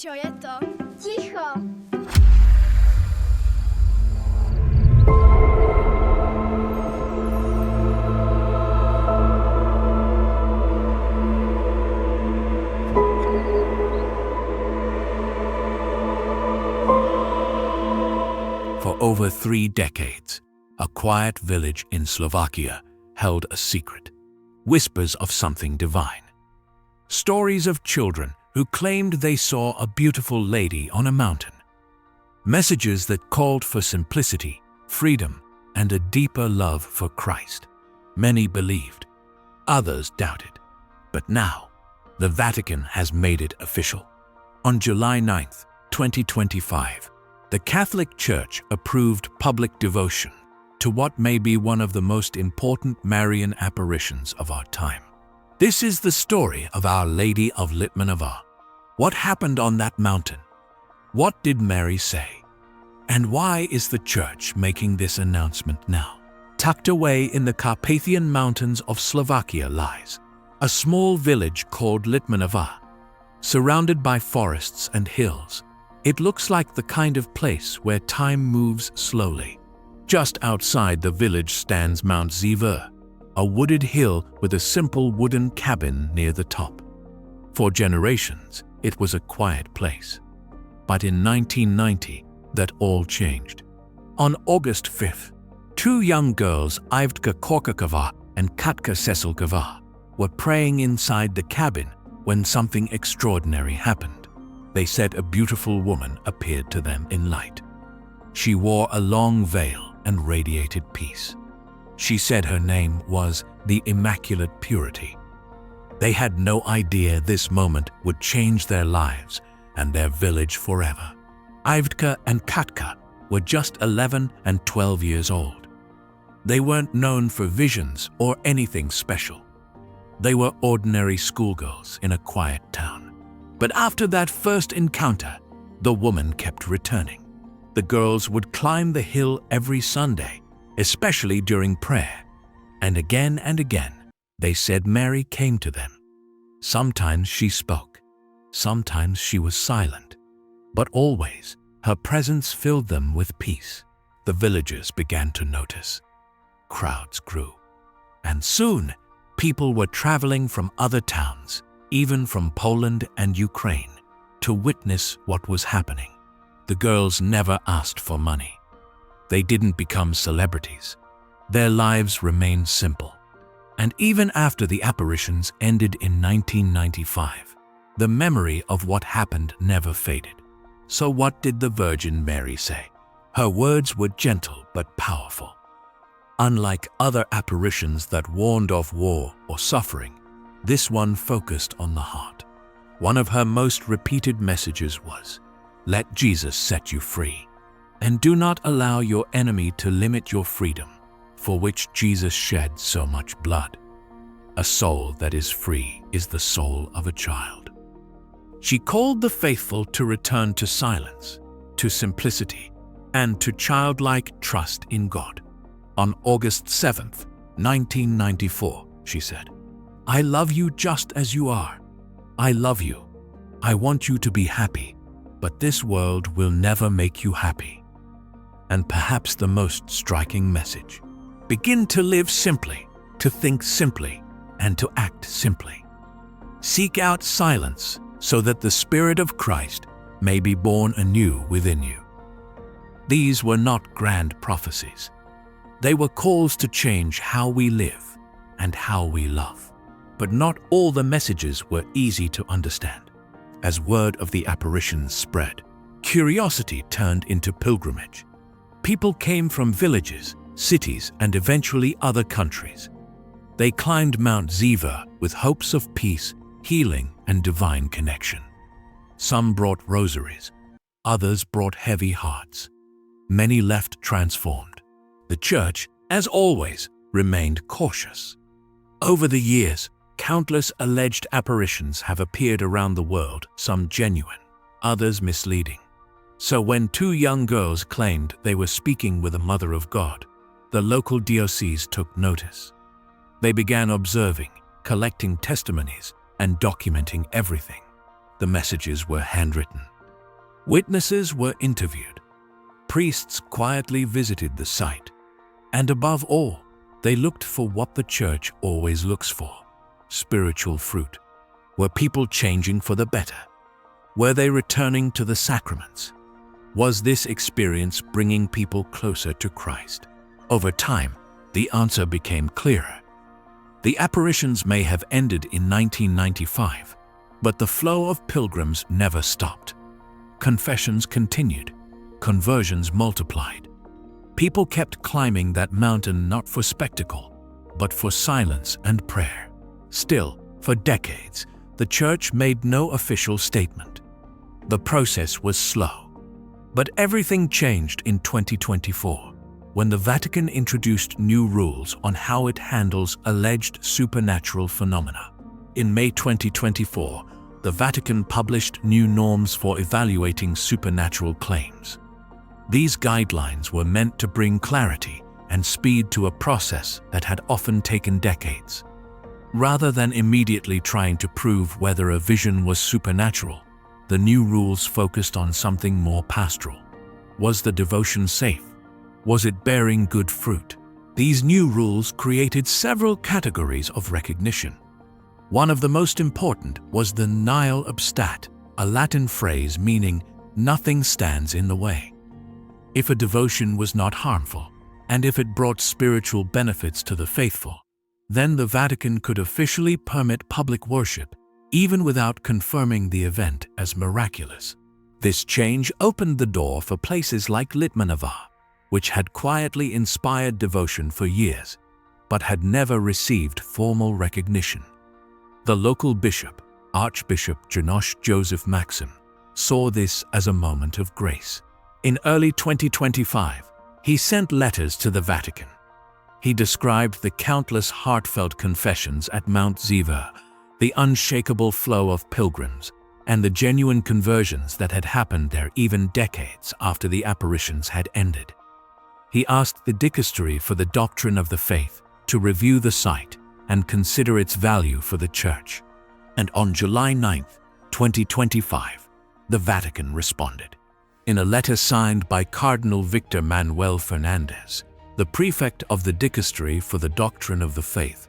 Čo je to? Ticho! For over 3 decades, a quiet village in Slovakia held a secret. Whispers of something divine. Stories of children who claimed they saw a beautiful lady on a mountain. Messages that called for simplicity, freedom, and a deeper love for Christ. Many believed, others doubted. But now, the Vatican has made it official. On July 9, 2025, the Catholic Church approved public devotion to what may be one of the most important Marian apparitions of our time. This is the story of Our Lady of Litmanová. What happened on that mountain? What did Mary say? And why is the Church making this announcement now? Tucked away in the Carpathian Mountains of Slovakia lies a small village called Litmanová. Surrounded by forests and hills, it looks like the kind of place where time moves slowly. Just outside the village stands Mount Zvir, a wooded hill with a simple wooden cabin near the top. For generations, it was a quiet place. But in 1990, that all changed. On August 5th, 2 young girls, Ivka Korkakova and Katka Seselkova, were praying inside the cabin when something extraordinary happened. They said a beautiful woman appeared to them in light. She wore a long veil and radiated peace. She said her name was the Immaculate Purity. They had no idea this moment would change their lives and their village forever. Ivka and Katka were just 11 and 12 years old. They weren't known for visions or anything special. They were ordinary schoolgirls in a quiet town. But after that first encounter, the woman kept returning. The girls would climb the hill every Sunday, especially during prayer. And again, they said Mary came to them. Sometimes she spoke, sometimes she was silent, but always her presence filled them with peace. The villagers began to notice. Crowds grew, and soon people were traveling from other towns, even from Poland and Ukraine, to witness what was happening. The girls never asked for money. They didn't become celebrities. Their lives remained simple. And even after the apparitions ended in 1995, the memory of what happened never faded. So what did the Virgin Mary say? Her words were gentle but powerful. Unlike other apparitions that warned of war or suffering, this one focused on the heart. One of her most repeated messages was, "Let Jesus set you free, and do not allow your enemy to limit your freedom, for which Jesus shed so much blood. A soul that is free is the soul of a child." She called the faithful to return to silence, to simplicity, and to childlike trust in God. On August 7th, 1994, she said, "I love you just as you are. I love you. I want you to be happy, but this world will never make you happy." And perhaps the most striking message: begin to live simply, to think simply, and to act simply. Seek out silence so that the Spirit of Christ may be born anew within you. These were not grand prophecies. They were calls to change how we live and how we love. But not all the messages were easy to understand. As word of the apparitions spread, curiosity turned into pilgrimage. People came from villages, cities, and eventually other countries. They climbed Mount Zvir with hopes of peace, healing, and divine connection. Some brought rosaries, others brought heavy hearts. Many left transformed. The Church, as always, remained cautious. Over the years, countless alleged apparitions have appeared around the world, some genuine, others misleading. So when 2 young girls claimed they were speaking with a Mother of God, the local diocese took notice. They began observing, collecting testimonies, and documenting everything. The messages were handwritten, Witnesses were interviewed. Priests quietly visited the site. And above all, they looked for what the church always looks for: spiritual fruit. Were people changing for the better? Were they returning to the sacraments? Was this experience bringing people closer to Christ? Over time, the answer became clearer. The apparitions may have ended in 1995, but the flow of pilgrims never stopped. Confessions continued. Conversions multiplied. People kept climbing that mountain not for spectacle, but for silence and prayer. Still, for decades, the church made no official statement. The process was slow. But everything changed in 2024, when the Vatican introduced new rules on how it handles alleged supernatural phenomena. In May 2024, the Vatican published new norms for evaluating supernatural claims. These guidelines were meant to bring clarity and speed to a process that had often taken decades. Rather than immediately trying to prove whether a vision was supernatural, the new rules focused on something more pastoral. Was the devotion safe? Was it bearing good fruit? These new rules created several categories of recognition. One of the most important was the nihil obstat, a Latin phrase meaning nothing stands in the way. If a devotion was not harmful, and if it brought spiritual benefits to the faithful, then the Vatican could officially permit public worship, even without confirming the event as miraculous. This change opened the door for places like Litmanová, which had quietly inspired devotion for years, but had never received formal recognition. The local bishop, Archbishop Janos Joseph Maxim, saw this as a moment of grace. In early 2025, he sent letters to the Vatican. He described the countless heartfelt confessions at Mount Zvir, the unshakable flow of pilgrims, and the genuine conversions that had happened there even decades after the apparitions had ended. He asked the Dicastery for the Doctrine of the Faith to review the site and consider its value for the Church. And on July 9, 2025, the Vatican responded. In a letter signed by Cardinal Victor Manuel Fernandez, the prefect of the Dicastery for the Doctrine of the Faith,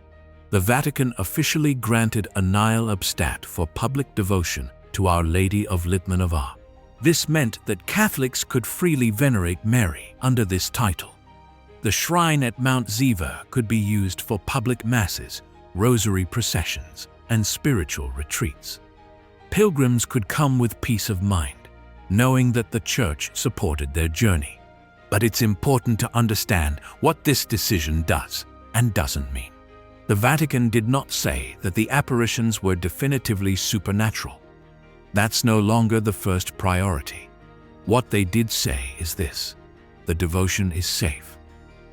the Vatican officially granted a nihil obstat for public devotion to Our Lady of Litmanová. This meant that Catholics could freely venerate Mary under this title. The shrine at Mount Zvir could be used for public masses, rosary processions, and spiritual retreats. Pilgrims could come with peace of mind, knowing that the Church supported their journey. But it's important to understand what this decision does and doesn't mean. The Vatican did not say that the apparitions were definitively supernatural. That's no longer the first priority. What they did say is this: the devotion is safe,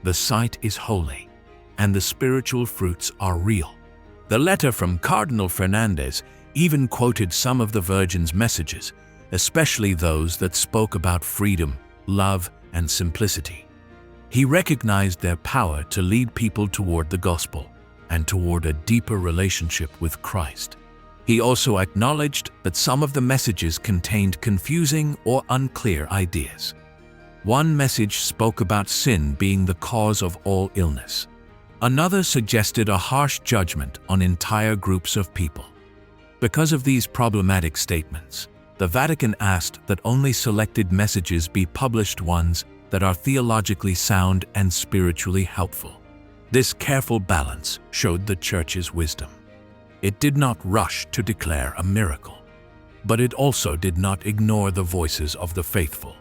the site is holy, and the spiritual fruits are real. The letter from Cardinal Fernandez even quoted some of the Virgin's messages, especially those that spoke about freedom, love, and simplicity. He recognized their power to lead people toward the gospel and toward a deeper relationship with Christ. He also acknowledged that some of the messages contained confusing or unclear ideas. One message spoke about sin being the cause of all illness. Another suggested a harsh judgment on entire groups of people. Because of these problematic statements, the Vatican asked that only selected messages be published, ones that are theologically sound and spiritually helpful. This careful balance showed the Church's wisdom. It did not rush to declare a miracle, but it also did not ignore the voices of the faithful.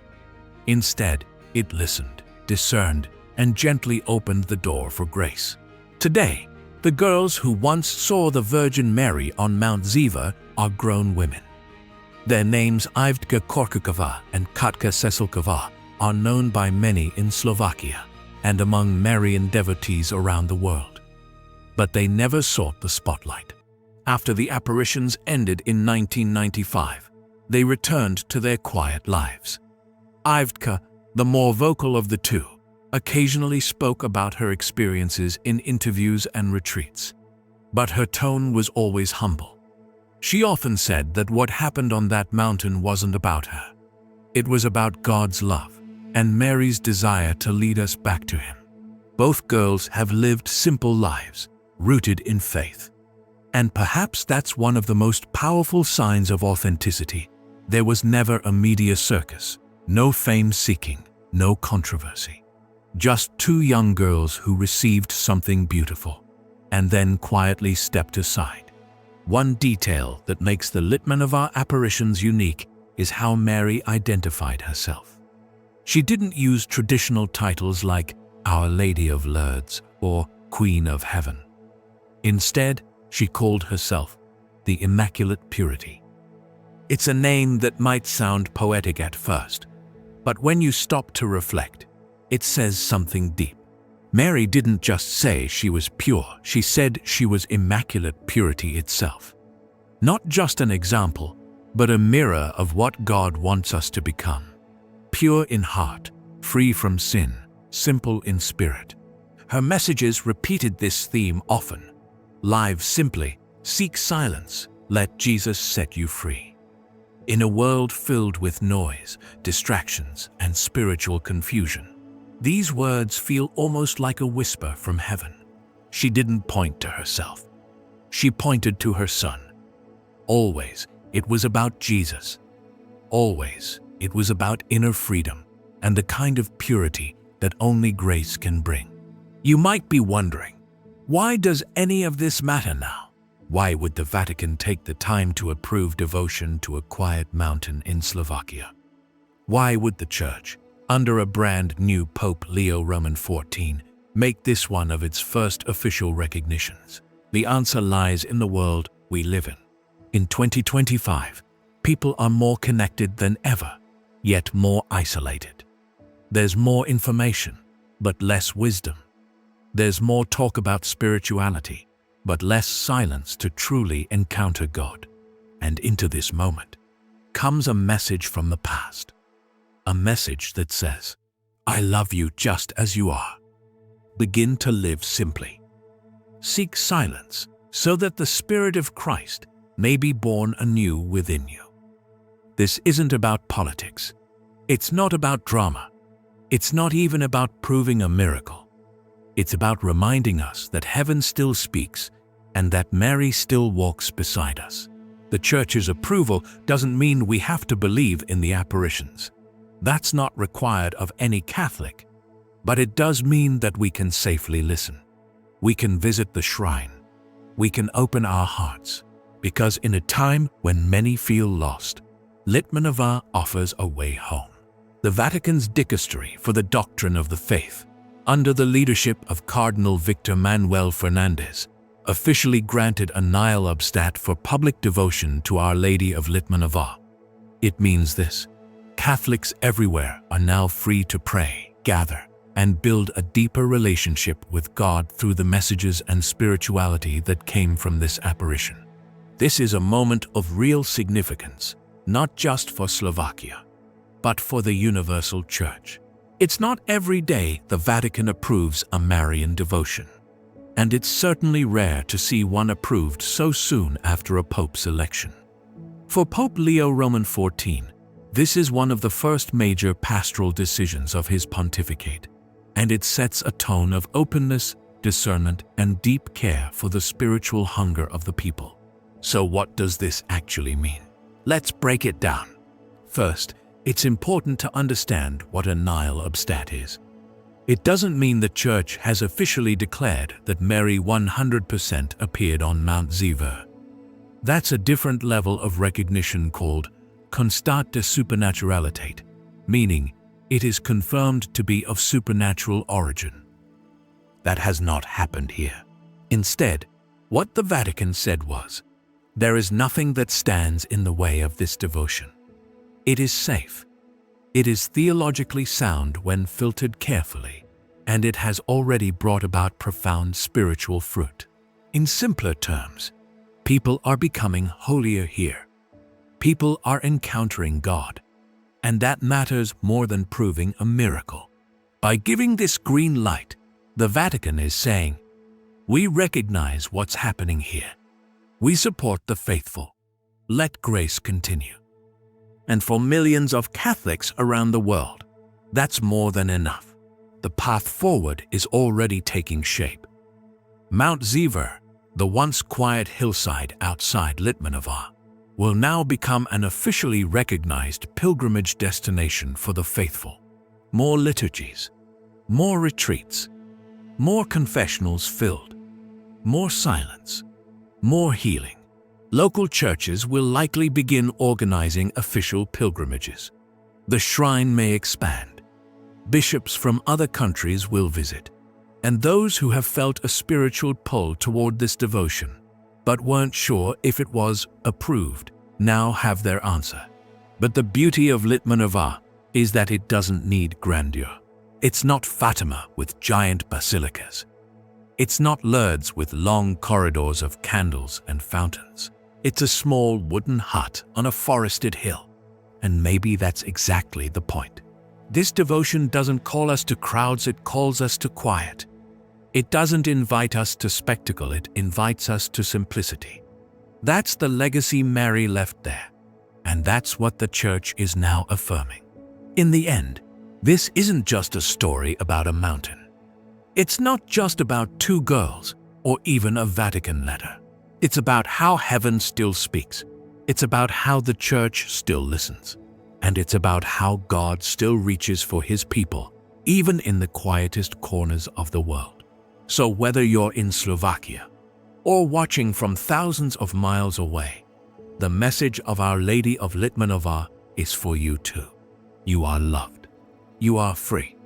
Instead, it listened, discerned, and gently opened the door for grace. Today, the girls who once saw the Virgin Mary on Mount Zvir are grown women. Their names Ivdka Korkukova and Katka Seselkova are known by many in Slovakia and among Marian devotees around the world. But they never sought the spotlight. After the apparitions ended in 1995, they returned to their quiet lives. Ivdka, the more vocal of the two, occasionally spoke about her experiences in interviews and retreats. But her tone was always humble. She often said that what happened on that mountain wasn't about her. It was about God's love and Mary's desire to lead us back to Him. Both girls have lived simple lives, rooted in faith. And perhaps that's one of the most powerful signs of authenticity. There was never a media circus, no fame seeking, no controversy. Just two young girls who received something beautiful and then quietly stepped aside. One detail that makes the Litmanová apparitions unique is how Mary identified herself. She didn't use traditional titles like Our Lady of Lourdes or Queen of Heaven. Instead, she called herself the Immaculate Purity. It's a name that might sound poetic at first, but when you stop to reflect, it says something deep. Mary didn't just say she was pure, she said she was immaculate purity itself. Not just an example, but a mirror of what God wants us to become. Pure in heart, free from sin, simple in spirit. Her messages repeated this theme often. Live simply, seek silence, let Jesus set you free. In a world filled with noise, distractions, and spiritual confusion, these words feel almost like a whisper from heaven. She didn't point to herself. She pointed to her Son. Always, it was about Jesus. Always, it was about inner freedom and the kind of purity that only grace can bring. You might be wondering, why does any of this matter now? Why would the Vatican take the time to approve devotion to a quiet mountain in Slovakia? Why would the Church, under a brand new Pope Leo XIV, make this one of its first official recognitions? The answer lies in the world we live in. In 2025, people are more connected than ever, yet more isolated. There's more information, but less wisdom. There's more talk about spirituality, but less silence to truly encounter God. And into this moment comes a message from the past. A message that says, I love you just as you are. Begin to live simply. Seek silence so that the Spirit of Christ may be born anew within you. This isn't about politics. It's not about drama. It's not even about proving a miracle. It's about reminding us that heaven still speaks and that Mary still walks beside us. The Church's approval doesn't mean we have to believe in the apparitions. That's not required of any Catholic, but it does mean that we can safely listen. We can visit the shrine. We can open our hearts, because in a time when many feel lost, Litmanová offers a way home. The Vatican's dicastery for the doctrine of the faith, under the leadership of Cardinal Victor Manuel Fernandez, officially granted a nihil obstat for public devotion to Our Lady of Litmanová. It means this: Catholics everywhere are now free to pray, gather, and build a deeper relationship with God through the messages and spirituality that came from this apparition. This is a moment of real significance, not just for Slovakia, but for the universal Church. It's not every day the Vatican approves a Marian devotion, and it's certainly rare to see one approved so soon after a pope's election. For Pope Leo XIV, this is one of the first major pastoral decisions of his pontificate, and it sets a tone of openness, discernment, and deep care for the spiritual hunger of the people. So what does this actually mean? Let's break it down. First, it's important to understand what a nihil obstat is. It doesn't mean the Church has officially declared that Mary 100% appeared on Mount Zvir. That's a different level of recognition called constat de supernaturalitate, meaning it is confirmed to be of supernatural origin. That has not happened here. Instead, what the Vatican said was, there is nothing that stands in the way of this devotion. It is safe. It is theologically sound when filtered carefully, and it has already brought about profound spiritual fruit. In simpler terms, people are becoming holier here. People are encountering God, and that matters more than proving a miracle. By giving this green light, the Vatican is saying, we recognize what's happening here. We support the faithful. Let grace continue. and for millions of Catholics around the world. That's more than enough. The path forward is already taking shape. Mount Zvir, the once quiet hillside outside Litmanová, will now become an officially recognized pilgrimage destination for the faithful. More liturgies, more retreats, more confessionals filled, more silence, more healing. Local churches will likely begin organizing official pilgrimages. The shrine may expand. Bishops from other countries will visit. And those who have felt a spiritual pull toward this devotion, but weren't sure if it was approved, now have their answer. But the beauty of Litmanová is that it doesn't need grandeur. It's not Fatima with giant basilicas. It's not Lourdes with long corridors of candles and fountains. It's a small wooden hut on a forested hill. And maybe that's exactly the point. This devotion doesn't call us to crowds, it calls us to quiet. It doesn't invite us to spectacle, it invites us to simplicity. That's the legacy Mary left there. And that's what the Church is now affirming. In the end, this isn't just a story about a mountain. It's not just about two girls or even a Vatican letter. It's about how heaven still speaks. It's about how the Church still listens. And it's about how God still reaches for His people, even in the quietest corners of the world. So whether you're in Slovakia or watching from thousands of miles away, the message of Our Lady of Litmanová is for you too. You are loved, you are free,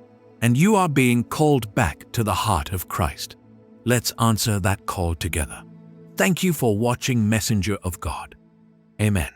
and you are being called back to the heart of Christ. Let's answer that call together. Thank you for watching Messenger of God. Amen.